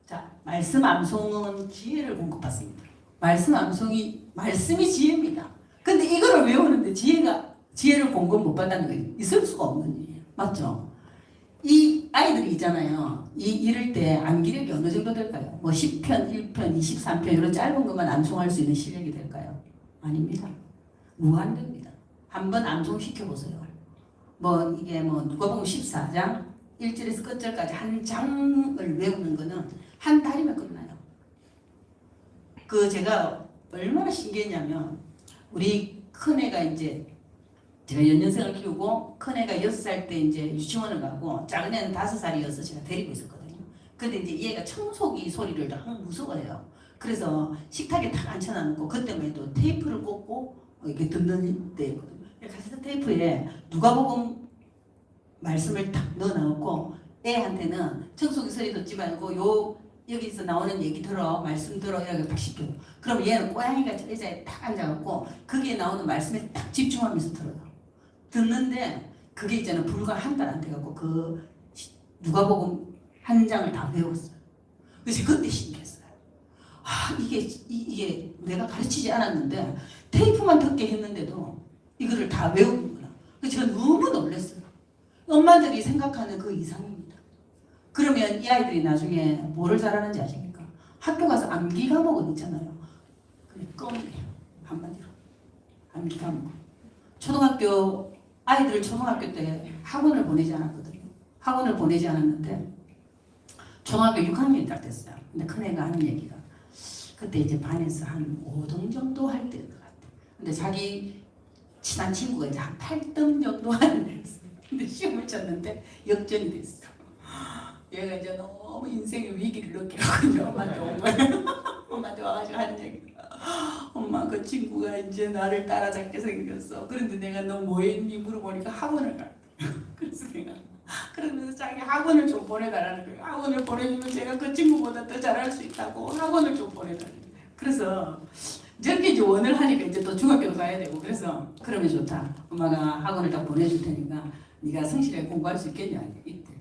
자, 말씀 암송은 지혜를 공급받습니다. 말씀이 지혜입니다. 근데 이거를 외우는데 지혜를 공급 못 받는 게 있을 수가 없는 일이에요. 맞죠? 이 아이들이 있잖아요. 이럴 때 암기력이 어느 정도 될까요? 뭐 10편, 1편, 23편 이런 짧은 것만 암송할 수 있는 실력이 될까요? 아닙니다. 무한됩니다. 한번 암송시켜보세요. 뭐 이게 뭐 누가복음 14장 1절에서 끝절까지 한 장을 외우는 거는 한 달이면 끝나요. 그 제가 얼마나 신기했냐면 우리 큰애가 이제 제가 연년생을 키우고 큰애가 6살 때 이제 유치원을 가고 작은 애는 5살이어서 제가 데리고 있었거든요. 근데 이제 얘가 청소기 소리를 너무 무서워해요. 그래서 식탁에 탁 앉혀놔놓고 그때만 해도 테이프를 꽂고 이렇게 듣는 때였거든요. 카세트 테이프에 누가복음 말씀을 탁 넣어놓고 애한테는 청소기 소리 듣지 말고 여기서 나오는 얘기 들어, 말씀 들어 이렇게 딱 시켜요. 그럼 얘는 고양이가 의자에 딱 앉아갖고 거기에 나오는 말씀에 딱 집중하면서 들어요. 듣는데 그게 있잖아 불과 한 달 안 돼갖고 그 누가복음 한 장을 다 외웠어요. 그래서 그때 신기했어요. 아 이게 내가 가르치지 않았는데 테이프만 듣게 했는데도 이거를 다 외우는구나. 그래서 제가 너무 놀랐어요. 엄마들이 생각하는 그 이상입니다. 그러면 이 아이들이 나중에 뭐를 잘하는지 아십니까? 학교 가서 암기 과목은 있잖아요. 그냥 껌이에요. 한마디로. 암기 과목. 아이들을 초등학교 때 학원을 보내지 않았거든요. 학원을 보내지 않았는데 초등학교 6학년이 딱 됐어요. 근데 큰애가 하는 얘기가 그때 이제 반에서 한 5등 정도 할 때인 것 같아요. 근데 자기 친한 친구가 이제 한 8등 정도 하는 애였어요. 근데 시험을 쳤는데 역전이 됐어. 얘가 이제 너무 인생의 위기를 느끼거든요. 엄마한테 와가지고 하는 얘기가 엄마 그 친구가 이제 나를 따라잡게 생겼어. 그런데 내가 너 뭐했니 물어보니까 학원을 갔대. 그래서 내가 그러면서 자기 학원을 좀 보내달라는 거예요. 학원을 보내주면 제가 그 친구보다 더 잘할 수 있다고 학원을 좀 보내달라는 거예요. 그래서 저렇게 이제 원을 하니까 이제 또 중학교도 가야 되고 그래서 그러면 좋다. 엄마가 학원을 다 보내줄 테니까 네가 성실하게 공부할 수 있겠냐 이때.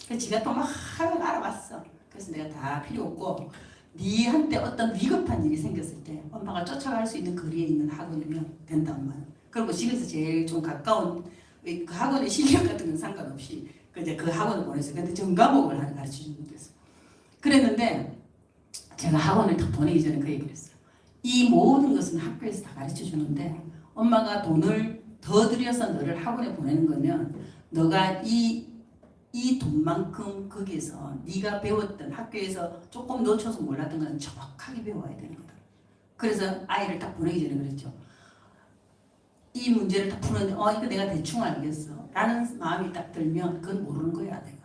그래서 지가 또 막 학원 알아봤어. 그래서 내가 다 필요 없고 니한테 어떤 위급한 일이 생겼을 때 엄마가 쫓아갈 수 있는 거리에 있는 학원이면 된다 엄마는. 그리고 집에서 제일 좀 가까운 그 학원의 실력 같은 건 상관없이 이제 그 학원을 보냈어요. 근데 전 과목을 하나 가르쳐주는 거였어. 그랬는데 제가 학원을 다 보내기 전에 그 얘기를 했어요. 이 모든 것은 학교에서 다 가르쳐주는데 엄마가 돈을 더 들여서 너를 학원에 보내는 거면 너가 이 돈만큼 거기에서 네가 배웠던 학교에서 조금 놓쳐서 몰랐던 건 정확하게 배워야 되는 거다. 그래서 아이를 딱 보내기 전에 그랬죠. 이 문제를 딱 푸는데 이거 내가 대충 알겠어 라는 마음이 딱 들면 그건 모르는 거야. 내가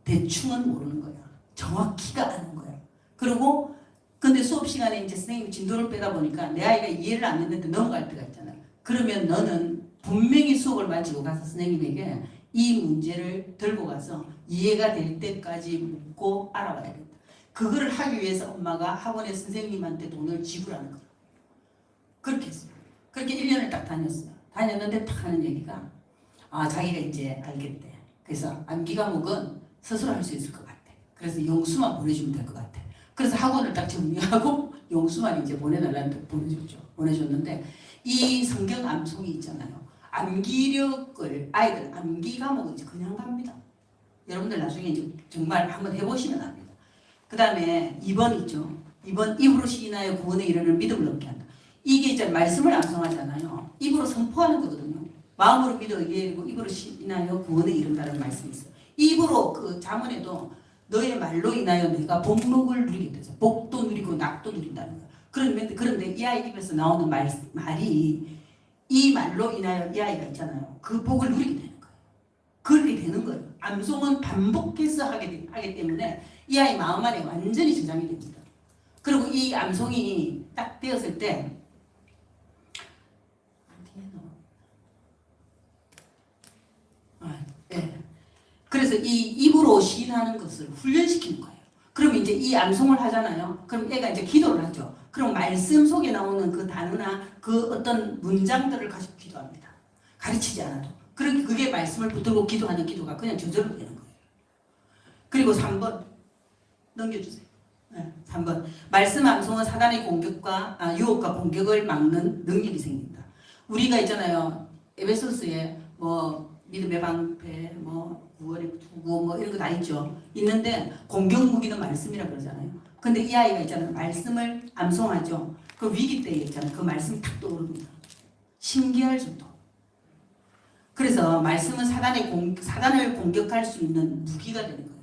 대충은 모르는 거야. 정확히가 아는 거야. 그리고 근데 수업 시간에 이제 선생님이 진도를 빼다 보니까 내 아이가 이해를 안 했는데 넘어갈 때가 있잖아요. 그러면 너는 분명히 수업을 마치고 가서 선생님에게 이 문제를 들고 가서 이해가 될 때까지 묻고 알아봐야 된다. 그거를 하기 위해서 엄마가 학원의 선생님한테 돈을 지불하는 거예요. 그렇게 했어요. 그렇게 1년을 딱 다녔어요. 다녔는데 딱 하는 얘기가 자기가 이제 알겠대. 그래서 암기 과목은 스스로 할 수 있을 것 같아. 그래서 영수만 보내주면 될 것 같아. 그래서 학원을 딱 정리하고 영수만 이제 보내달라는 데 보내줬는데 이 성경 암송이 있잖아요. 암기력을 아이들 암기 과목은 이제 그냥 갑니다. 여러분들 나중에 이제 정말 한번 해보시면 압니다. 그 다음에 2번 있죠. 2번 입으로 시인하여 구원에 이르는 믿음을 얻게 한다. 이게 이제 말씀을 암송하잖아요. 입으로 선포하는 거거든요. 마음으로 믿어 의뢰하고 입으로 시인하여 구원에 이른다는 말씀이 있어요. 입으로 그 자문에도 너의 말로 인하여 내가 복목을 누리게 돼서 복도 누리고 낙도 누린다는 거예요. 그런데 이 아이 입에서 나오는 말이 이 말로 인하여 이 아이가 있잖아요. 그 복을 누리게 되는 거예요. 그렇게 되는 거예요. 암송은 반복해서 하기 때문에 이 아이 마음 안에 완전히 저장이 됩니다. 그리고 이 암송이 딱 되었을 때 그래서 이 입으로 시인하는 것을 훈련시키는 거예요. 그럼 이제 이 암송을 하잖아요. 그럼 애가 이제 기도를 하죠. 그럼 말씀 속에 나오는 그 단어나 그 어떤 문장들을 가지고 기도합니다. 가르치지 않아도. 그게 말씀을 붙들고 기도하는 기도가 그냥 저절로 되는 거예요. 그리고 3번. 넘겨주세요. 네, 3번. 말씀 암송은 사단의 공격과 유혹과 공격을 막는 능력이 생긴다. 우리가 있잖아요. 에베소스에 뭐 믿음의 방패, 뭐 구원의 투구 뭐 이런 거 다 있죠. 있는데 공격 무기는 말씀이라 그러잖아요. 근데 이 아이가 있잖아요. 말씀을 암송하죠. 그 위기 때에 있잖아요. 그 말씀이 탁 떠오릅니다. 신기할 정도. 그래서 말씀은 사단을 공격할 수 있는 무기가 되는 거예요.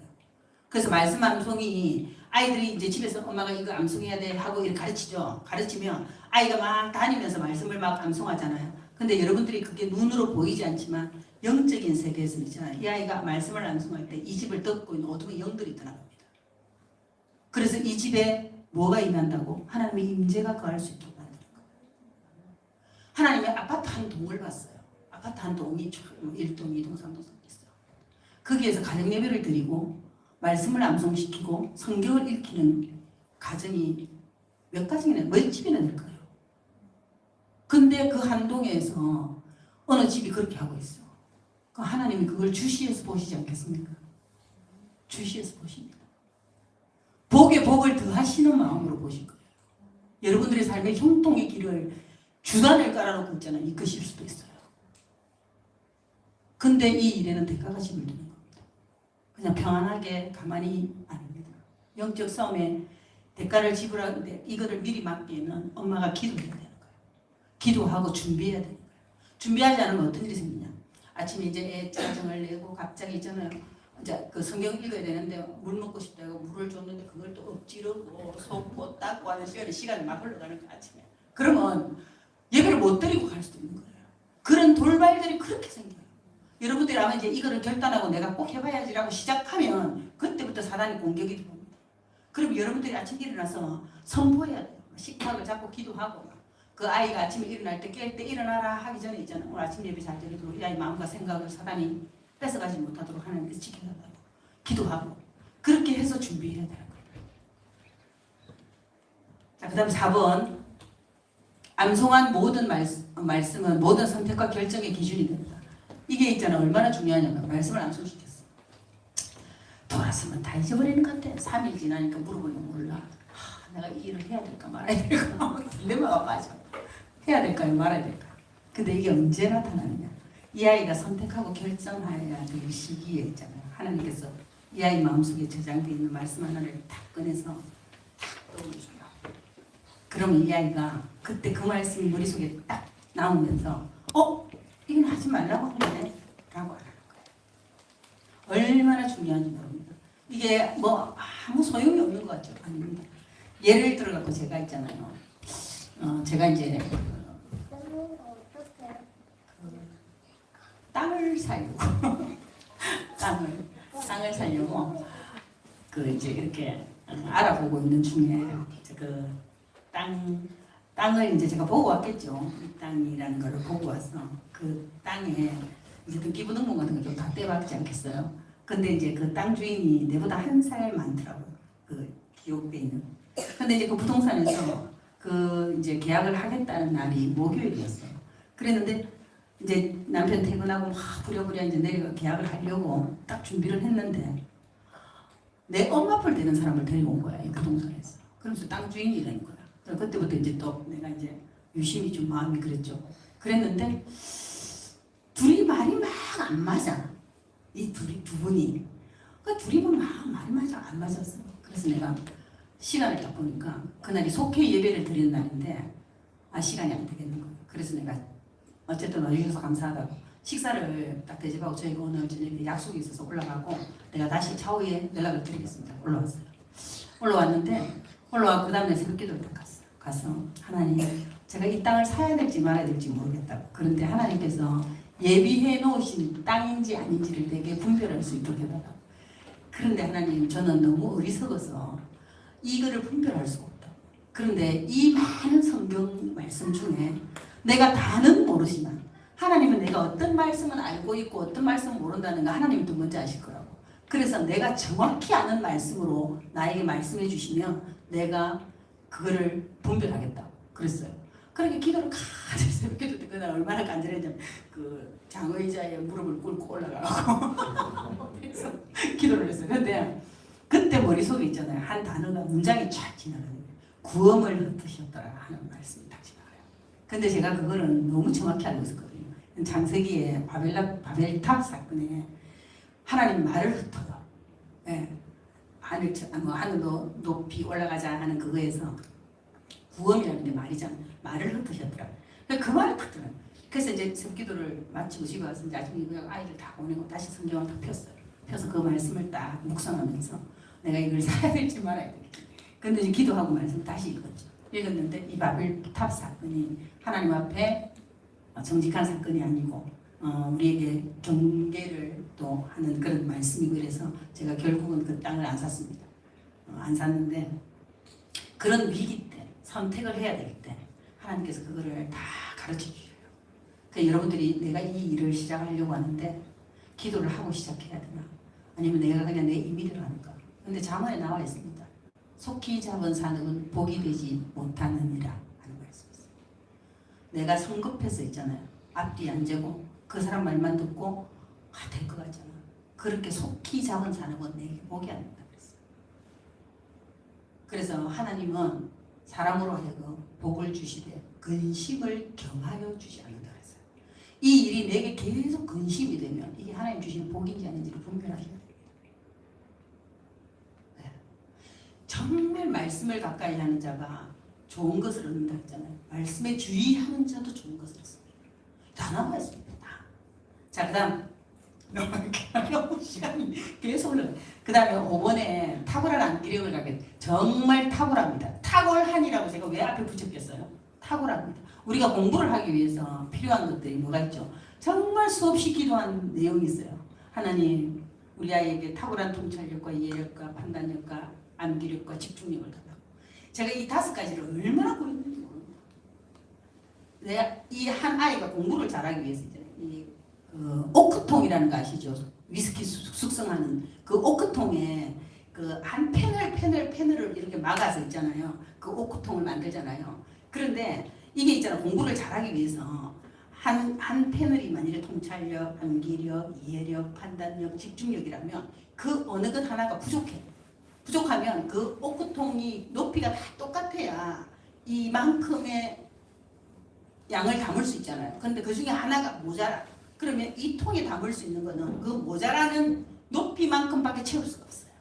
그래서 말씀 암송이 아이들이 이제 집에서 엄마가 이거 암송해야 돼 하고 이렇게 가르치죠. 가르치면 아이가 막 다니면서 말씀을 막 암송하잖아요. 근데 여러분들이 그게 눈으로 보이지 않지만 영적인 세계에서는 있잖아요. 이 아이가 말씀을 암송할 때 이 집을 덮고 있는 어둠의 영들이 떠나갑니다. 그래서 이 집에 뭐가 임한다고? 하나님의 임재가 거할 수 있도록 만드는 거예요. 하나님의 아파트 한 동을 봤어요. 아파트 한 동이 1동, 2동, 3동 있어요. 거기에서 가정 예배를 드리고 말씀을 암송시키고 성경을 읽히는 가정이 몇 가정이나 몇 집이나 될 거예요. 근데 그 한 동에서 어느 집이 그렇게 하고 있어. 그 하나님이 그걸 주시에서 보시지 않겠습니까? 주시에서 보십니다. 복에 복을 더하시는 마음으로 보실 거예요. 여러분들의 삶의 형통의 길을 주단을 깔아놓고 있잖아요. 이끄실 수도 있어요. 근데 이 일에는 대가가 짐을 두는 겁니다. 그냥 평안하게 가만히 아닙니다. 영적 싸움에 대가를 지불하는데 이거를 미리 막기에는 엄마가 기도해야 되는 거예요. 기도하고 준비해야 되는 거예요. 준비하지 않으면 어떤 일이 생기냐. 아침에 이제 애 짜증을 내고 갑자기 있잖아요. 이제 그 성경 읽어야 되는데 물 먹고 싶다고 물을 줬는데 그걸 또 엎지르고 쏟고 닦고 하는 시간이 막 흘러가는 거예요. 아침에. 그러면 예배를 못 드리고 갈 수도 있는 거예요. 그런 돌발들이 그렇게 생겨요. 여러분들이 아마 이제 이거를 결단하고 내가 꼭 해봐야지라고 시작하면 그때부터 사단이 공격이 들어옵니다. 그럼 여러분들이 아침에 일어나서 선포해야 돼요. 식탁을 잡고 기도하고 그 아이가 아침에 일어날 때 깰 때 일어나라 하기 전에 있잖아요. 오늘 아침 예배 잘 드리도록 이 아이 마음과 생각을 사단이 뺏어가지 못하도록 하나님께서 지켜달라고 기도하고 그렇게 해서 준비해야 되는 거예요. 자, 그 다음 4번. 암송한 모든 말씀은 모든 선택과 결정의 기준이 됩니다. 이게 있잖아. 얼마나 중요하냐면 말씀을 암송시켰어. 돌아서면 다 잊어버리는 것 같아. 3일 지나니까 물어보면 몰라. 내가 이 일을 해야 될까 말아야 될까 딜레마가 빠져. 해야 될까요 말아야 될까요? 근데 이게 언제 나타나느냐. 이 아이가 선택하고 결정해야 될 시기에 있잖아요. 하나님께서 이 아이 마음속에 저장되어 있는 말씀 하나를 탁 꺼내서 탁 떠올려줘요. 그러면 이 아이가 그때 그 말씀이 머릿속에 딱 나오면서 이건 하지 말라고 하는데 라고 하는 거예요. 얼마나 중요한지 모릅니다. 이게 뭐 아무 소용이 없는 것 같죠? 아닙니다. 예를 들어갖고 제가 있잖아요. 제가 이제 땅을 사려고 땅을 사려고 그 이제 이렇게 알아보고 있는 중에 그 땅을 이제 제가 보고 왔겠죠. 이 땅이라는 걸 보고 와서 그 땅에 이제 등기부등본 같은 거 좀 다 떼박지 않겠어요. 근데 이제 그 땅 주인이 내보다 한 살 많더라고요. 그 기록돼 있는. 근데 이제 그 부동산에서 그 이제 계약을 하겠다는 날이 목요일이었어요. 그랬는데 이제 남편 퇴근하고 막 부랴부랴 이제 내려가 계약을 하려고 딱 준비를 했는데 내 엄마뻘 되는 사람을 데리고 온 거야. 이 부동산에서. 그러면서 땅 주인이 되는 거야. 그때부터 이제 또 내가 이제 유심히 좀 마음이 그랬죠. 그랬는데 둘이 말이 막 안 맞아. 이 두 분이. 그러니까 둘이 막 말이 맞아 안 맞았어. 그래서 내가 시간을 딱 보니까 그날이 속회 예배를 드리는 날인데 시간이 안 되겠는 거예요. 그래서 내가 어쨌든 와주셔서 감사하다고 식사를 딱 대접하고 저희가 오늘 저녁에 약속이 있어서 올라가고 내가 다시 차후에 연락을 드리겠습니다. 올라왔어요. 올라왔는데 올라와서 그 다음에 새벽기도를 딱 갔어요. 가서 하나님 제가 이 땅을 사야 될지 말아야 될지 모르겠다고. 그런데 하나님께서 예비해 놓으신 땅인지 아닌지를 내게 분별할 수 있도록 해달라고. 그런데 하나님 저는 너무 어리석어서 이거를 분별할 수가 없다. 그런데 이 많은 성경 말씀 중에 내가 다는 모르지만 하나님은 내가 어떤 말씀은 알고 있고 어떤 말씀은 모른다는 거 하나님이 또 먼저 아실 거라고. 그래서 내가 정확히 아는 말씀으로 나에게 말씀해 주시면 내가 그거를 분별하겠다고 그랬어요. 그렇게 기도를 가득 새벽기도 때 그날 얼마나 간절했냐면 그 장의자의 무릎을 꿇고 올라가고 그래서 기도를 했어요. 근데 그때 머릿속에 있잖아요. 한 단어가 문장이 쫙 지나가는 구음을 흩으셨더라 하는 말씀이 딱 지나가요. 근데 제가 그거는 너무 정확히 알고 있었거든요. 창세기의 바벨탑 사건에 하나님 말을 흩어요. 예. 하늘로 높이 올라가자 하는 그거에서 구음이라는 게 말이잖아요. 말을 흩으셨더라. 그 말을 흩더라고요. 그래서 이제 습기도를 마치고 집에 와서 이제 아침에 아이들 다 보내고 다시 성경을 딱 폈어요. 펴서 그 말씀을 딱 묵상하면서 내가 이걸 사야 될지 말아야 될지. 근데 이제 기도하고 말씀 다시 읽었죠. 읽었는데 이 바벨탑 사건이 하나님 앞에 정직한 사건이 아니고 우리에게 경계를 또 하는 그런 말씀이고 그래서 제가 결국은 그 땅을 안 샀습니다. 안 샀는데 그런 위기 때 선택을 해야 될 때 하나님께서 그거를 다 가르쳐 주셔요. 그러니까 여러분들이 내가 이 일을 시작하려고 하는데 기도를 하고 시작해야 되나? 아니면 내가 그냥 내 임의대로 하는가? 근데 자문에 나와 있습니다. 속히 잡은 산업은 복이 되지 못하느니라 하는 말씀이었어요. 내가 성급해서 있잖아요. 앞뒤 안 재고 그 사람 말만 듣고 될 것 같잖아. 그렇게 속히 잡은 산업은 내게 복이 안 된다 그랬어요. 그래서 하나님은 사람으로 하여금 복을 주시되 근심을 경하여 주지 않는다 그랬어요. 이 일이 내게 계속 근심이 되면 이게 하나님 주시는 복인지 아닌지를 분별하셔야 됩니다. 네. 정말 말씀을 가까이 하는 자가 좋은 것을 얻는다 했잖아요. 말씀에 주의하는 자도 좋은 것을 얻습니다. 다 나와 있습니다. 다. 자, 그 다음 너무 시간이 계속 흘러요. 그 다음에 5번에 탁월한 암기력을 갖게 정말 탁월합니다. 탁월한이라고 제가 왜 앞에 붙였겠어요? 탁월합니다. 우리가 공부를 하기 위해서 필요한 것들이 뭐가 있죠? 정말 수없이 기도한 내용이 있어요. 하나님 우리 아이에게 탁월한 통찰력과 이해력과 판단력과 암기력과 집중력을 달라고. 제가 이 5가지를 얼마나 고민했는지 모릅니다. 내가 이 한 아이가 공부를 잘하기 위해서 이 오크통이라는 거 아시죠? 위스키 숙성하는 그 오크통에 그 한 패널을 이렇게 막아서 있잖아요. 그 오크통을 만들잖아요. 그런데 이게 있잖아. 공부를 잘하기 위해서 한 패널이 만일에 통찰력, 암기력, 이해력, 판단력, 집중력이라면 그 어느 것 하나가 부족해. 부족하면 그 오크통이 높이가 다 똑같아야 이만큼의 양을 담을 수 있잖아요. 그런데 그 중에 하나가 모자라. 그러면 이 통에 담을 수 있는 거는 그 모자라는 높이만큼밖에 채울 수가 없어요.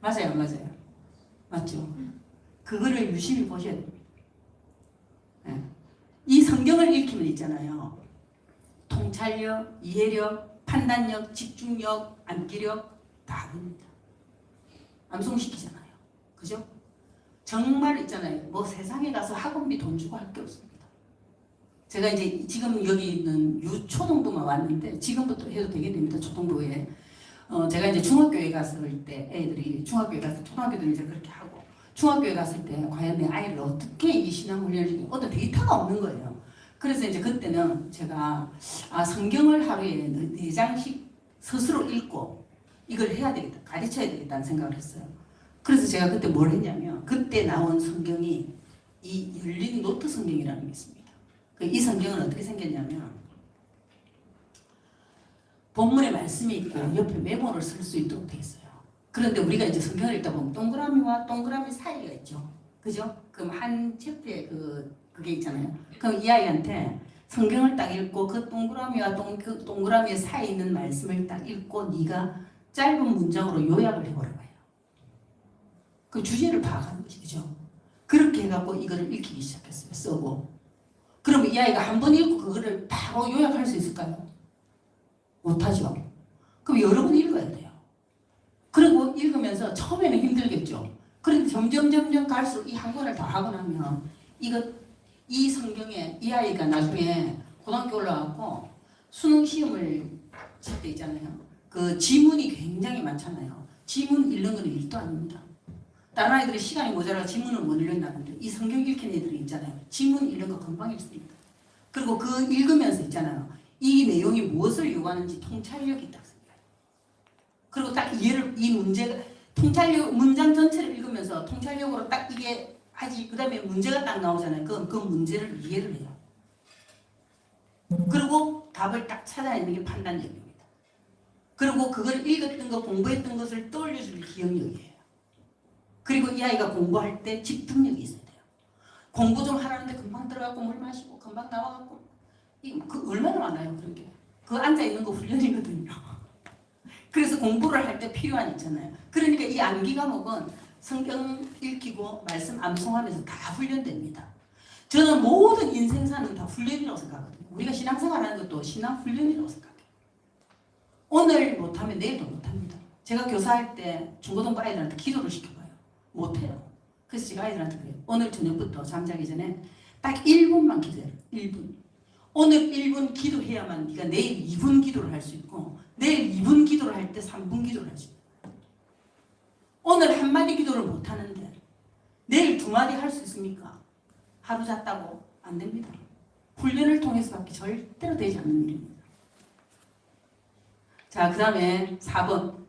맞아요, 안 맞아요? 맞죠? 그거를 유심히 보셔야 됩니다. 네. 이 성경을 읽히면 있잖아요. 통찰력, 이해력, 판단력, 집중력, 암기력 다 됩니다. 암송시키잖아요. 그죠? 정말 있잖아요. 뭐 세상에 가서 학원비 돈 주고 할 게 없습니다. 제가 이제 지금 여기 있는 유초등부만 왔는데 지금부터 해도 되겠습니다. 초등부에. 제가 이제 중학교에 갔을 때 애들이 중학교에 가서 초등학교들은 이제 그렇게 하고 중학교에 갔을 때 과연 내 아이를 어떻게 이 신앙 훈련을 시키고 어떤 데이터가 없는 거예요. 그래서 이제 그때는 제가 성경을 하루에 4장씩 스스로 읽고 이걸 해야 되겠다. 가르쳐야 되겠다는 생각을 했어요. 그래서 제가 그때 뭘 했냐면 그때 나온 성경이 이 열린 노트 성경이라는 게 있습니다. 이 성경은 어떻게 생겼냐면 본문에 말씀이 있고 옆에 메모를 쓸 수 있도록 되어 있어요. 그런데 우리가 이제 성경을 읽다 보면 동그라미와 동그라미 사이가 있죠. 그죠? 그럼 한 챕터에 그게 있잖아요. 그럼 이 아이한테 성경을 딱 읽고 그 동그라미와 그 동그라미 사이에 있는 말씀을 딱 읽고 네가 짧은 문장으로 요약을 해보라고 해요. 그 주제를 파악하는 거지. 그죠? 그렇게 해갖고 이거를 읽히기 시작했어요. 쓰고. 그러면 이 아이가 한 번 읽고 그거를 바로 요약할 수 있을까요? 못하죠. 그럼 여러 번 읽어야 돼요. 그리고 읽으면서 처음에는 힘들겠죠. 그런데 점점 갈수록 이 한 권을 다 하고 나면 이 성경에 이 아이가 나중에 고등학교 올라가고 수능 시험을 칠 때 있잖아요. 그 지문이 굉장히 많잖아요. 지문 읽는 건 일도 아닙니다. 다른 아이들이 시간이 모자라 지문을 못 읽는다는데 이 성경 읽힌 애들이 있잖아요. 지문 읽는 거 금방 읽습니다. 그리고 그 읽으면서 있잖아요. 이 내용이 무엇을 요구하는지 통찰력이 딱 생겨요. 그리고 딱 이 문제가 통찰력 문장 전체를 읽으면서 통찰력으로 딱 이게 하지 그 다음에 문제가 딱 나오잖아요. 그 문제를 이해를 해요. 그리고 답을 딱 찾아내는 게 판단력입니다. 그리고 그걸 읽었던 거 공부했던 것을 떠올려주는 기억력이에요. 그리고 이 아이가 공부할 때 집중력이 있어야 돼요. 공부 좀 하라는데 금방 들어가고 물 마시고 금방 나와갖고 그 얼마나 많아요 그런 게. 그 앉아있는 거 훈련이거든요. 그래서 공부를 할 때 필요한 있잖아요. 그러니까 이 암기 과목은 성경 읽히고 말씀 암송하면서 다 훈련됩니다. 저는 모든 인생사는 다 훈련이라고 생각하거든요. 우리가 신앙생활 하는 것도 신앙 훈련이라고 생각해요. 오늘 못하면 내일도 못합니다. 제가 교사할 때 중고등부 아이들한테 기도를 시켜봐요. 못해요. 그래서 제가 아이들한테 그래요. 오늘 저녁부터 잠자기 전에 딱 1분만 기도해요. 1분. 오늘 1분 기도해야만 네가 내일 2분 기도를 할 수 있고 내일 2분 기도를 할 때 3분 기도를 할 수 있어요. 오늘 한마디 기도를 못하는데 내일 2마디 할 수 있습니까? 하루 잤다고? 안 됩니다. 훈련을 통해서밖에 절대로 되지 않는 일입니다. 자, 그 다음에 4번.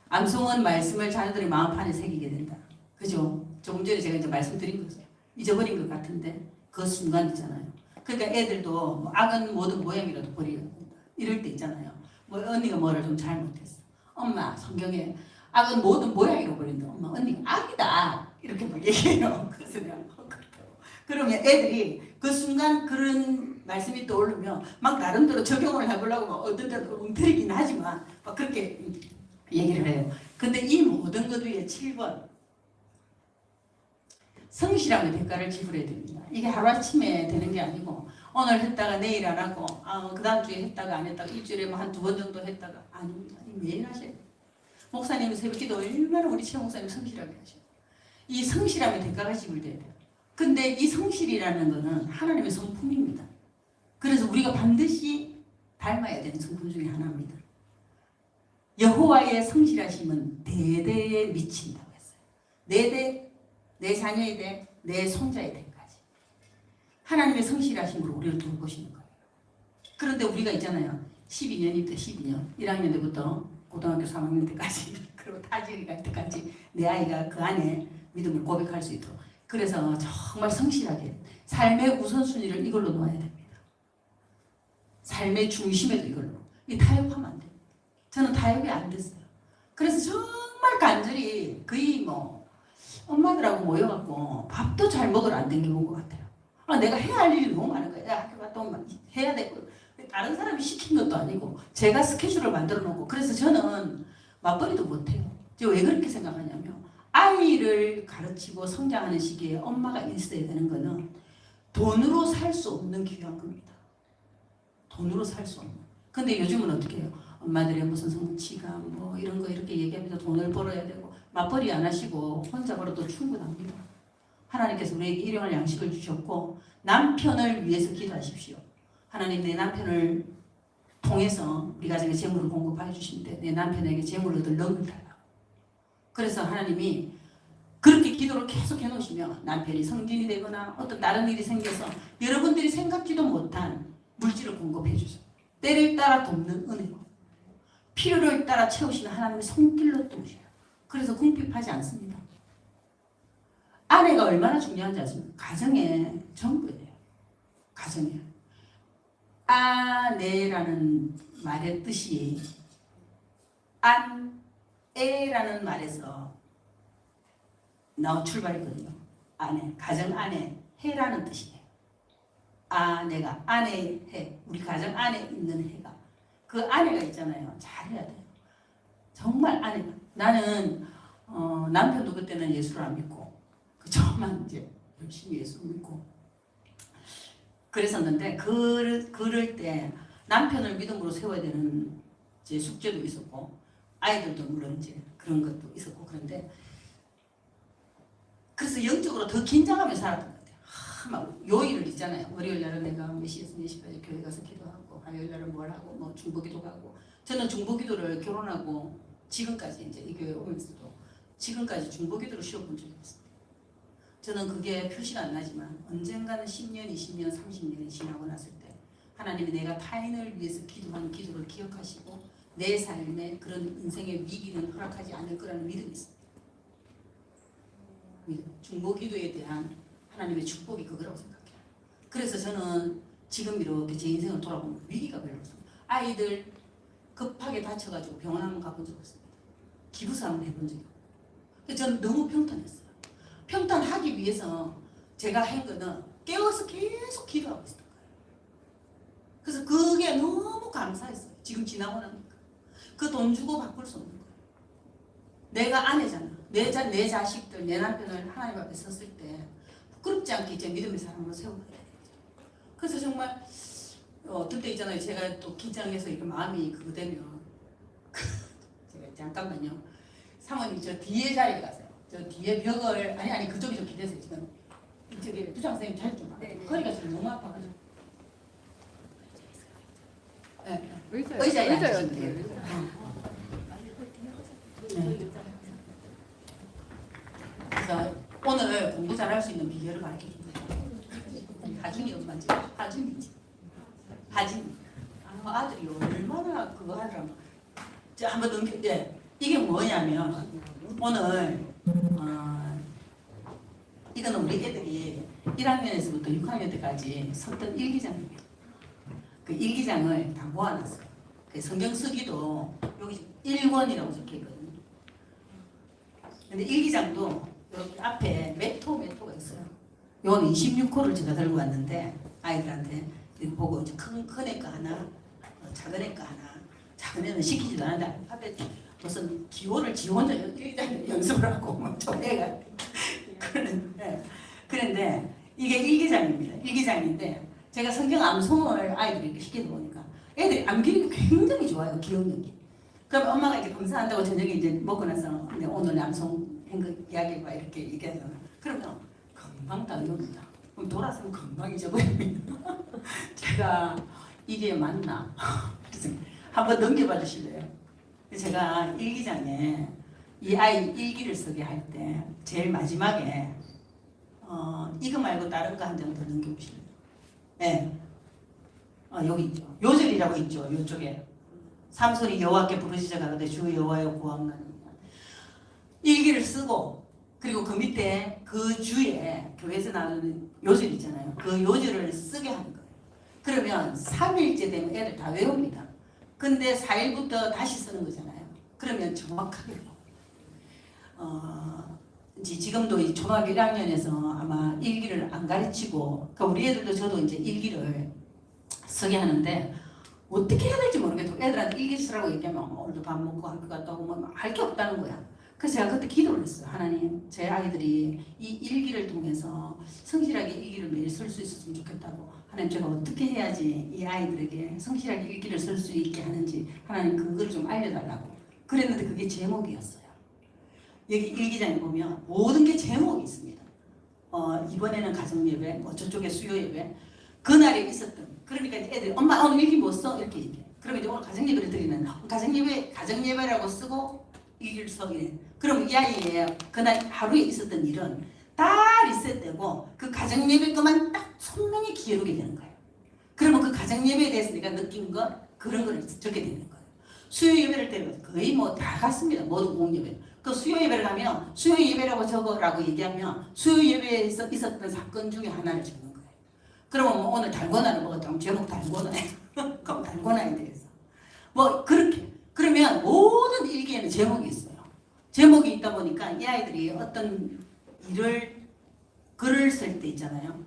암송은 말씀을 자녀들의 마음판에 새기게 된다. 그죠? 조금 전에 제가 이제 말씀드린 거죠. 잊어버린 것 같은데 그 순간 있잖아요. 그러니까 애들도 뭐 악은 모든 모양이라도 버리게 된다. 이럴 때 있잖아요. 뭐 언니가 뭐를 좀 잘못했어. 엄마 성경에 악은 모든 모양이로 버린다. 엄마 언니가 악이다. 이렇게 막 얘기해요. 그래서 내가 그렇다고. 그러면 애들이 그 순간 그런 말씀이 떠오르면 막 나름대로 적용을 해보려고 막 어떤 데는 웅태리긴 하지만 막 그렇게 얘기를 해요. 근데 이 모든 것 위에 7번. 성실하게 대가를 지불해야 됩니다. 이게 하루아침에 되는 게 아니고 오늘 했다가 내일 안 하고 그 다음 주에 했다가 안 했다가 일주일에 뭐 한 2번 정도 했다가 아닙니다. 매일 하셔야 돼요. 목사님은 새벽기도 얼마나 우리 최 목사님 성실하게 하셔요. 이 성실함의 대가가 지불돼야 돼요. 근데 이 성실이라는 거는 하나님의 성품입니다. 그래서 우리가 반드시 닮아야 되는 성품 중에 하나입니다. 여호와의 성실하심은 대대에 미친다고 했어요. 내 대, 내 자녀의 대, 내 손자의 대까지. 하나님의 성실하심으로 우리를 돌보시는 거예요. 그런데 우리가 있잖아요. 12년일 때 12년, 1학년 때부터 고등학교 3학년 때까지 그리고 타지를 갈 때까지 내 아이가 그 안에 믿음을 고백할 수 있도록. 그래서 정말 성실하게 삶의 우선순위를 이걸로 놓아야 됩니다. 삶의 중심에도 이걸로. 이 타협하면 안 돼요. 저는 타협이 안 됐어요. 그래서 정말 간절히 거의 뭐 엄마들하고 모여갖고 밥도 잘 먹으러 안 댕겨본 것 같아요. 내가 해야 할 일이 너무 많은 거예요. 학교 갔다 오면 해야 되고 다른 사람이 시킨 것도 아니고 제가 스케줄을 만들어 놓고 그래서 저는 맞벌이도 못해요. 제가 왜 그렇게 생각하냐면 아이를 가르치고 성장하는 시기에 엄마가 있어야 되는 거는 돈으로 살 수 없는 귀한 겁니다. 돈으로 살 수 없는. 근데 요즘은 어떻게 해요? 엄마들의 무슨 성취감 뭐 이런 거 이렇게 얘기하면서 돈을 벌어야 되고 맞벌이 안 하시고 혼자 벌어도 충분합니다. 하나님께서 우리에게 일용할 양식을 주셨고 남편을 위해서 기도하십시오. 하나님 내 남편을 통해서 우리 가정에 재물을 공급해 주시는데 내 남편에게 재물을 얻을 능을 달라고. 그래서 하나님이 그렇게 기도를 계속 해놓으시면 남편이 성진이 되거나 어떤 다른 일이 생겨서 여러분들이 생각지도 못한 물질을 공급해 주세요. 때를 따라 돕는 은혜로 필요를 따라 채우시는 하나님의 손길로 도우셔요. 그래서 궁핍하지 않습니다. 아내가 얼마나 중요한지 아십니까? 가정의 전부예요. 가정이에요. 아내라는 말의 뜻이 안애라는 말에서 나온 출발이거든요. 아내, 가정 안에 해라는 뜻이에요. 아내가 아내의 해, 우리 가정 안에 있는 해가 그 아내가 있잖아요. 잘해야 돼요. 정말 아내가 나는 남편도 그때는 예수를 안 믿고 저만 이제 열심히 예수 믿고 그랬었는데 그럴 때 남편을 믿음으로 세워야 되는 이제 숙제도 있었고 아이들도 물론 이제 그런 것도 있었고 그런데 그래서 영적으로 더 긴장하며 살았던 것 같아요. 막 요일을 있잖아요. 월요일 날은 내가 몇 시에서 몇 시까지 교회 가서 기도하고 화요일 날은 뭘 하고 뭐 중보기도 가고 저는 중보기도를 결혼하고 지금까지 이제 이 교회 오면서도 지금까지 중보기도를 쉬어본 적이 없습니다. 저는 그게 표시가 안 나지만 언젠가는 10년, 20년, 30년이 지나고 났을 때 하나님이 내가 타인을 위해서 기도한 기도를 기억하시고 내 삶에 그런 인생의 위기는 허락하지 않을 거라는 믿음이 있습니다. 중보기도에 대한 하나님의 축복이 그거라고 생각해요. 그래서 저는 지금 이렇게 제 인생을 돌아보면 위기가 별로 없습니다. 아이들 급하게 다쳐가지고 병원 한번 가본 적 없습니다. 기부사 한번 해본 적이 없고 저는 너무 평탄했어요. 평탄하기 위해서 제가 한 거는 깨워서 계속 기도하고 있었던 거예요. 그래서 그게 너무 감사했어요. 지금 지나고 나니까. 그 돈 주고 바꿀 수 없는 거예요. 내가 아내잖아. 내 자식들, 내 남편을 하나님 앞에 섰을 때 부끄럽지 않게 이제 믿음의 사람으로 세워가야 되겠죠. 그래서 정말 그때 있잖아요. 제가 또 긴장해서 이렇게 마음이 그거 되면 제가 잠깐만요. 사모님 저 뒤에 자리에 가세요. 저 뒤에 벽을 아니 그쪽이 좀 기대세요. 지금 저기 부장 선생님 잘 좀 봐. 허리가 지금 너무 아파가지고. 네. 의자에 앉으시면 돼요. 네. 그래서 오늘 공부 잘할 수 있는 비결을 가르쳐줍니다. 하준이 엄마지. 하준이지. 하진. 아들이 얼마나 그거 하더라고. 자, 한번 넘겨. 네. 이게 뭐냐면 오늘 이거는 우리 애들이 1학년에서부터 6학년 때까지 썼던 일기장입니다. 그 일기장을 다 모아놨어요. 그 성경 쓰기도 여기 1권이라고 적혀있거든요. 근데 일기장도 이렇게 앞에 메토가 있어요. 요거는 26호를 제가 들고 왔는데 아이들한테 보고 큰 애가 하나, 작은 애가 하나. 작은 애는 시키지도 않는데 앞에 무슨 기호를 지 혼자 일기장에 연습을 하고 좀 애가 그런데 이게 일기장입니다. 일기장인데 제가 성경 암송을 아이들이 이렇게 시키다 보니까 애들이 암기력이 굉장히 좋아요. 기억력이. 그럼 엄마가 이렇게 검사한다고 저녁에 이제 먹고 나서 근데 오늘 암송 한 거 이야기해봐 이렇게 얘기하잖아. 그러면 금방 다 외웁니다. 그럼 돌아서면 금방 잊어버립니다. 제가 이게 맞나? 그래서 한번 넘겨봐 주실래요? 제가 일기장에 이 아이 일기를 쓰게 할 때 제일 마지막에 이거 말고 다른 거 한 장 더 넘겨보실래요? 네. 여기 있죠. 요절이라고 있죠. 이쪽에. 삼손이 여호와께 부르짖어 가로되 주 여호와여 구하옵나니 일기를 쓰고 그리고 그 밑에 그 주에 교회에서 나오는 요절 있잖아요. 그 요절을 쓰게 하는 거예요. 그러면 3일째 되면 애들 다 외웁니다. 근데 4일부터 다시 쓰는 거잖아요. 그러면 정확하게 이제 지금도 이 초등학교 1학년에서 아마 일기를 안 가르치고 그러니까 우리 애들도 저도 이제 일기를 쓰게 하는데 어떻게 해야 될지 모르겠고 애들한테 일기 쓰라고 얘기하면 오늘도 밥 먹고 할 것 같다고 뭐 할 게 없다는 거야. 그래서 제가 그때 기도를 했어요. 하나님 제 아이들이 이 일기를 통해서 성실하게 일기를 매일 쓸 수 있었으면 좋겠다고. 하나님 제가 어떻게 해야지 이 아이들에게 성실하게 일기를 쓸 수 있게 하는지 하나님 그걸 좀 알려달라고. 그랬는데 그게 제목이었어요. 여기 일기장에 보면 모든 게 제목이 있습니다. 이번에는 가정예배, 뭐 저쪽에 수요예배, 그날에 있었던. 그러니까 애들이 엄마 오늘 일기 뭐 써? 이렇게 얘기해. 그러면 이제 오늘 가정예배를 드리면 가정예배라고 쓰고 일기를 써 이래. 그럼 이 아이의 그날 하루에 있었던 일은 다 리셋되고 그 가정예배 것만 딱 선명히 기록이 되는 거예요. 그러면 그 가정예배에 대해서 내가 느낀 것 그런 걸 적게 되는 거예요. 수요예배를 때면 거의 뭐 다 같습니다. 모든 공예배. 그 수요예배를 하면 수요예배라고 적어라고 얘기하면 수요예배에서 있었던 사건 중에 하나를 적는 거예요. 그러면 뭐 오늘 달고나를 먹었다면 제목 달고나에 그럼 달고나에 대해서 뭐 그렇게 그러면 모든 일기에는 제목이 있어요. 제목이 있다 보니까 이 아이들이 어떤 일을 글을 쓸 때 있잖아요.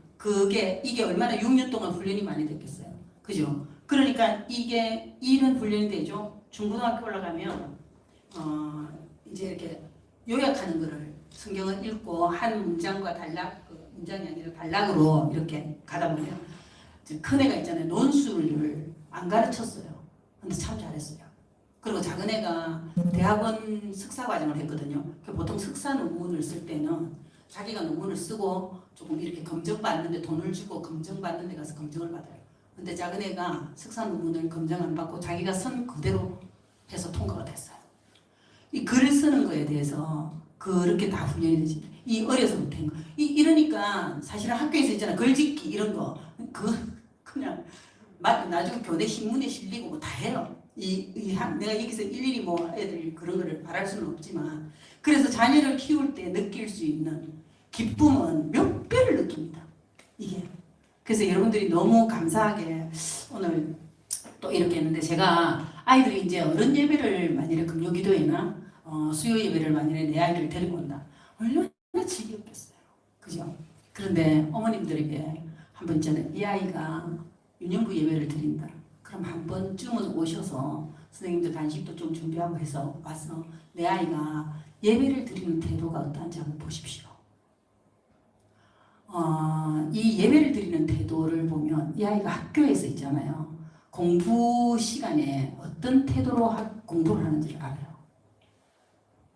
이게 얼마나 6년 동안 훈련이 많이 됐겠어요. 그죠? 그러니까 이게 이런 훈련이 되죠. 중고등학교 올라가면 이제 이렇게 요약하는 거를 성경을 읽고 한 문장과 단락, 문장이 아니라 단락으로 이렇게 가다 보면 큰 애가 있잖아요. 논술을 안 가르쳤어요. 근데 참 잘했어요. 그리고 작은 애가 대학원 석사 과정을 했거든요. 보통 석사 논문을 쓸 때는 자기가 논문을 쓰고 조금 이렇게 검증받는데 돈을 주고 검증받는 데 가서 검증을 받아요. 근데 작은 애가 석사 논문을 검증 안 받고 자기가 쓴 그대로 해서 통과가 됐어요. 이 글을 쓰는 거에 대해서 그렇게 다 훈련이 되지. 이 어려서부터 한 거. 이러니까 사실은 학교에서 있잖아. 글짓기 이런 거. 그냥 나중에 교내 신문에 실리고 뭐 다 해요. 내가 여기서 일일이 뭐 애들 그런 거를 바랄 수는 없지만 그래서 자녀를 키울 때 느낄 수 있는 기쁨은 몇 배를 느낍니다. 이게. 그래서 여러분들이 너무 감사하게 오늘 또 이렇게 했는데 제가 아이들이 이제 어른 예배를 만일에 금요 기도회나 수요 예배를 만일에 내 아이를 데리고 온다. 얼마나 지겹겠어요. 그죠? 그런데 어머님들에게 한 번쯤은 이 아이가 유년부 예배를 드린다. 그럼 한 번쯤은 오셔서 선생님들 간식도 좀 준비하고 해서 와서 내 아이가 예배를 드리는 태도가 어떠한지 한번 보십시오. 이 예배를 드리는 태도를 보면 이 아이가 학교에서 있잖아요. 공부 시간에 어떤 태도로 공부를 하는지를 알아요.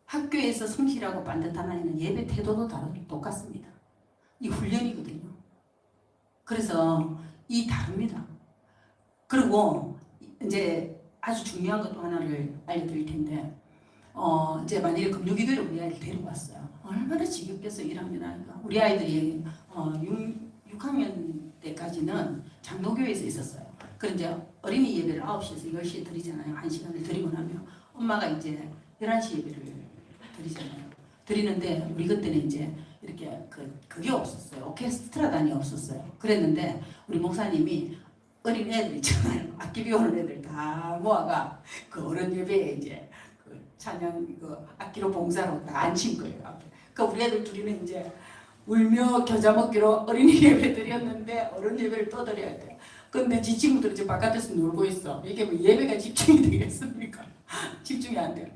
학교에서 성실하고 반듯한 아이는 예배 태도도 똑같습니다. 이 훈련이거든요. 그래서 이 다릅니다. 그리고 이제 아주 중요한 것도 하나를 알려드릴 텐데 이제 만약에 금요기도에 우리 아이를 데리고 왔어요. 얼마나 지겹겠어요. 1학년 아이가. 우리 아이들이 6학년 때까지는 장로교회에서 있었어요. 그럼 이제 어린이 예배를 9시에서 10시에 드리잖아요. 1시간을 드리고 나면 엄마가 이제 11시 예배를 드리잖아요. 드리는데 우리 그때는 이제 이렇게 그게 없었어요. 오케스트라단이 없었어요. 그랬는데 우리 목사님이 어린 애들 있잖아요. 악기 배우는 애들 다 모아가 그 어른 예배에 이제 그 찬양 악기로 봉사로 다 앉힌 거예요. 앞에. 그 우리 애들 둘이는 이제 울며 겨자 먹기로 어린이 예배 드렸는데 어른 예배를 또 드려야 돼요. 근데 지 친구들 이제 바깥에서 놀고 있어. 이게 뭐 예배가 집중이 되겠습니까? 집중이 안 돼요.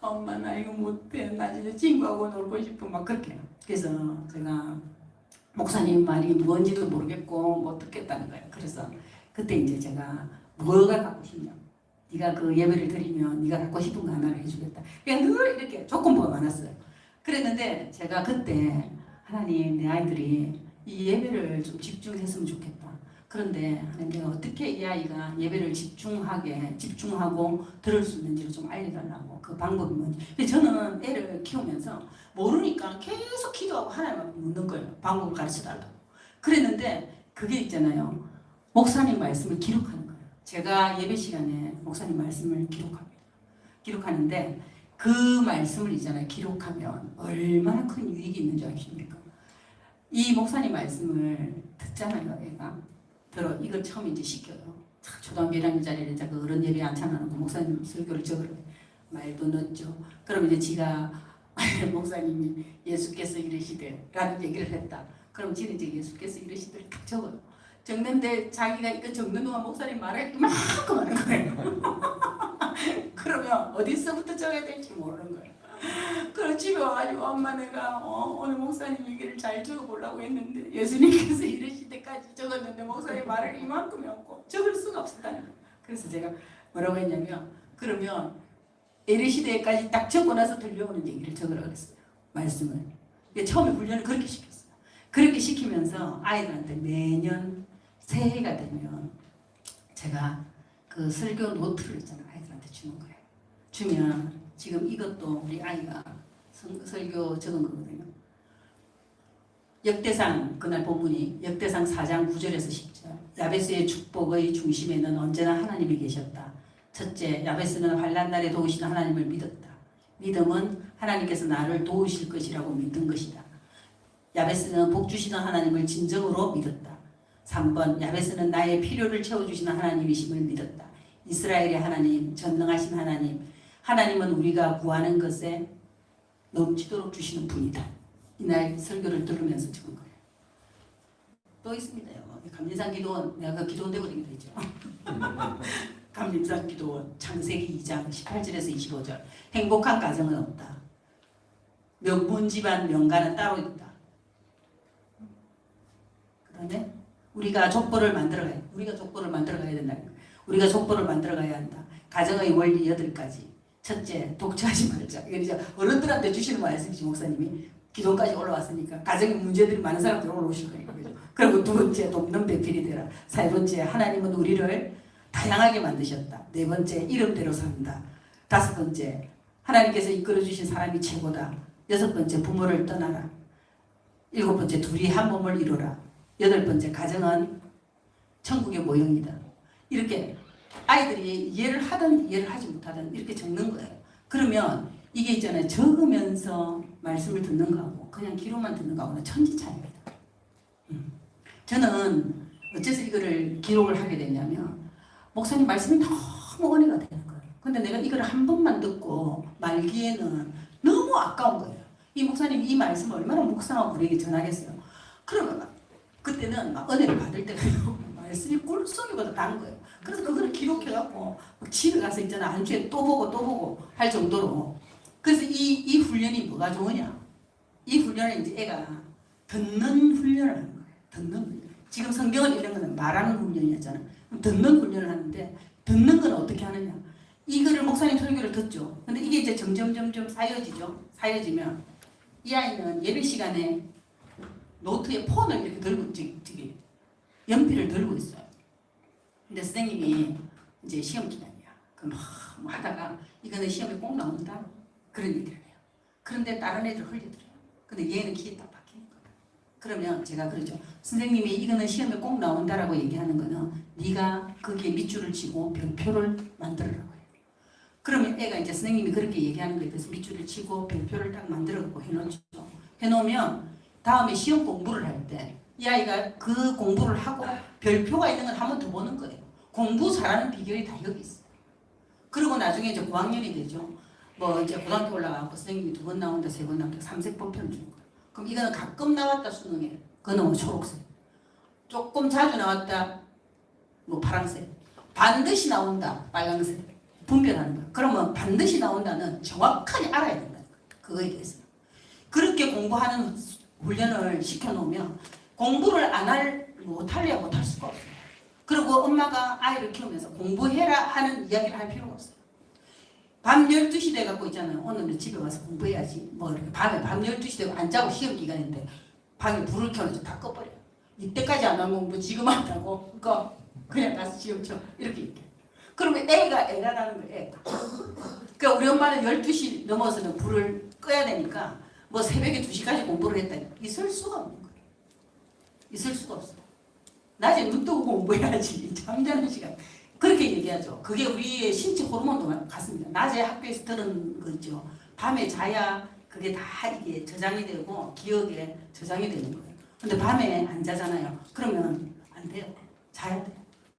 엄마 나 이거 못해. 나 진짜 친구하고 놀고 싶어. 막 그렇게. 그래서 제가 목사님 말이 뭔지도 모르겠고 못 듣겠다는 거예요. 그래서 그때 이제 제가 뭐가 갖고 싶냐. 네가 그 예배를 드리면 네가 갖고 싶은 거 하나를 해주겠다. 그냥 늘 이렇게 조건부가 많았어요. 그랬는데 제가 그때 하나님 내 아이들이 이 예배를 좀 집중했으면 좋겠다. 그런데 하나님 내가 어떻게 이 아이가 예배를 집중하고 들을 수 있는지를 좀 알려달라고 그 방법이 뭔지. 근데 저는 애를 키우면서 모르니까 계속 기도하고 하나님한테 묻는 거예요. 방법을 가르쳐달라고. 그랬는데 그게 있잖아요. 목사님 말씀을 기록하는 거예요. 제가 예배 시간에 목사님 말씀을 기록합니다. 기록하는데 그 말씀을 있잖아요. 기록하면 얼마나 큰 유익이 있는 줄 아십니까? 이 목사님 말씀을 듣잖아요. 애가 이걸 처음 이제 시켜요. 초등학교 1학년짜리 그 어른 예배 안 참여하고 목사님 설교를 적으래. 말도 넣었죠. 그럼 이제 지가 목사님이 예수께서 이르시되 라는 얘기를 했다. 그럼 지는 이제 예수께서 이르시되 딱 적어요. 적는데 자기가 이거 적는 동안 목사님 말을 이만큼 하는 거예요. 그러면 어디서부터 적어야 될지 모르는 거예요. 그럼 집에 와가지고 엄마 내가 오늘 목사님 얘기를 잘 적어보려고 했는데 예수님께서 이르실 때까지 적었는데 목사님 말을 이만큼 했고 적을 수가 없었다는 거예요. 그래서 제가 뭐라고 했냐면 그러면 에르시대까지 딱 적고 나서 들려오는 얘기를 적으라고 그랬어요. 말씀을. 처음에 훈련을 그렇게 시켰어요. 그렇게 시키면서 아이들한테 매년 새해가 되면 제가 그 설교 노트를 있잖아요. 아이들한테 주는 거예요. 주면 지금 이것도 우리 아이가 설교 적은 거거든요. 역대상 그날 본문이 역대상 4장 9절에서 10절. 야베스의 축복의 중심에는 언제나 하나님이 계셨다. 첫째, 야베스는 환난 날에 도우시는 하나님을 믿었다. 믿음은 하나님께서 나를 도우실 것이라고 믿은 것이다. 야베스는 복 주시는 하나님을 진정으로 믿었다. 3번, 야베스는 나의 필요를 채워주시는 하나님이심을 믿었다. 이스라엘의 하나님, 전능하신 하나님, 하나님은 우리가 구하는 것에 넘치도록 주시는 분이다. 이날 설교를 들으면서 적은 거예요. 또 있습니다요. 감림산 기도원, 내가 그 기도원 되고 다니기도 했죠. 감림산 기도원, 창세기 2장 18절에서 25절. 행복한 가정은 없다. 명문 집안 명가는 따로 있다. 그다음에 우리가 족보를 만들어가야 된다. 우리가 족보를 만들어가야 한다. 가정의 원리 8가지. 첫째, 독차하지 말자. 이건 이제 어른들한테 주시는 말씀이지 목사님이. 기도까지 올라왔으니까 가정에 문제들이 많은 사람들이 올라오실 거예요. 그리고 두 번째, 돕는 배필이 되라. 세 번째, 하나님은 우리를 다양하게 만드셨다. 네 번째, 이름대로 산다. 다섯 번째, 하나님께서 이끌어주신 사람이 최고다. 여섯 번째, 부모를 떠나라. 일곱 번째, 둘이 한 몸을 이루라. 여덟 번째, 가정은 천국의 모형이다. 이렇게 아이들이 이해를 하든 이해를 하지 못하든 이렇게 적는 거예요. 그러면 이게 있잖아요. 적으면서 말씀을 듣는 거하고 그냥 귀로만 듣는 거하고는 천지 차이입니다. 저는 어째서 이거를 기록을 하게 됐냐면 목사님 말씀이 너무 은혜가 되는 거예요. 근데 내가 이걸 한 번만 듣고 말기에는 너무 아까운 거예요. 이 목사님이 이 말씀을 얼마나 묵상하고 우리에게 전하겠어요. 그러면 막 그때는 막 은혜를 받을 때가 말씀이 꿀송이보다 단 거예요. 그래서 그거를 기록해갖고 막 집에 가서 있잖아. 안주에 또 보고 할 정도로. 그래서 이 훈련이 뭐가 좋으냐? 이 훈련은 이제 애가 듣는 훈련을 하는 거예요. 듣는 훈련. 지금 성경을 읽는 거는 말하는 훈련이었잖아. 듣는 훈련을 하는데 듣는 건 어떻게 하느냐? 이거를 목사님 설교를 듣죠. 근데 이게 이제 점점 쌓여지죠. 쌓여지면 이 아이는 예배 시간에 노트에 폰을 이렇게 들고 연필을 들고 있어요. 근데 선생님이 이제 시험 기간이야. 그럼 뭐 하다가 이거는 시험에 꼭 나온다. 그런 얘기를 해요. 그런데 다른 애들 흘려들어요. 근데 얘는 기에 딱 박히는 거다. 그러면 제가 그러죠. 선생님이 이거는 시험에 꼭 나온다라고 얘기하는 거는 네가 거기에 밑줄을 치고 별표를 만들으라고 해요. 그러면 애가 이제 선생님이 그렇게 얘기하는 거에 대해서 밑줄을 치고 별표를 딱 만들어갖고 해놓죠. 해놓으면 다음에 시험 공부를 할 때 이 아이가 그 공부를 하고 별표가 있는 걸 한 번 더 보는 거예요. 공부 잘하는 비결이 다 여기 있어요. 그리고 나중에 이제 고학년이 되죠. 뭐 이제 고등학교 올라가고 선생님이 2번 나온다, 3번 나온다, 삼색 본편을 주는 거예요. 그럼 이거는 가끔 나왔다 수능에 그거는 뭐 초록색. 조금 자주 나왔다 뭐 파란색. 반드시 나온다 빨간색. 분별하는 거예요. 그러면 반드시 나온다는 정확하게 알아야 된다는 거예요. 그거에 대해서. 그렇게 공부하는 훈련을 시켜놓으면 공부를 못하려면 못할 수가 없어요. 그리고 엄마가 아이를 키우면서 공부해라 하는 이야기를 할 필요가 없어요. 밤 12시 돼갖고 있잖아요. 오늘은 집에 와서 공부해야지. 뭐 이렇게 밤에 밤 12시 되고 안 자고 시험 기간인데 방에 불을 켜놓고 다 꺼버려요. 이때까지 안 한 공부 지금 한다고? 그냥 가서 시험 쳐. 이렇게 얘기해. 그러면 애라는 거예요. 애가. 그러니까 우리 엄마는 12시 넘어서는 불을 꺼야 되니까 뭐 새벽에 2시까지 공부를 했다. 있을 수가 없는 거예요. 있을 수가 없어. 낮에 눈 뜨고 공부해야지. 잠자는 시간. 그렇게 얘기하죠. 그게 우리의 신체 호르몬도 같습니다. 낮에 학교에서 들은 거 있죠. 밤에 자야 그게 다 이게 저장이 되고 기억에 저장이 되는 거예요. 근데 밤에 안 자잖아요. 그러면 안 돼요. 자야 돼요.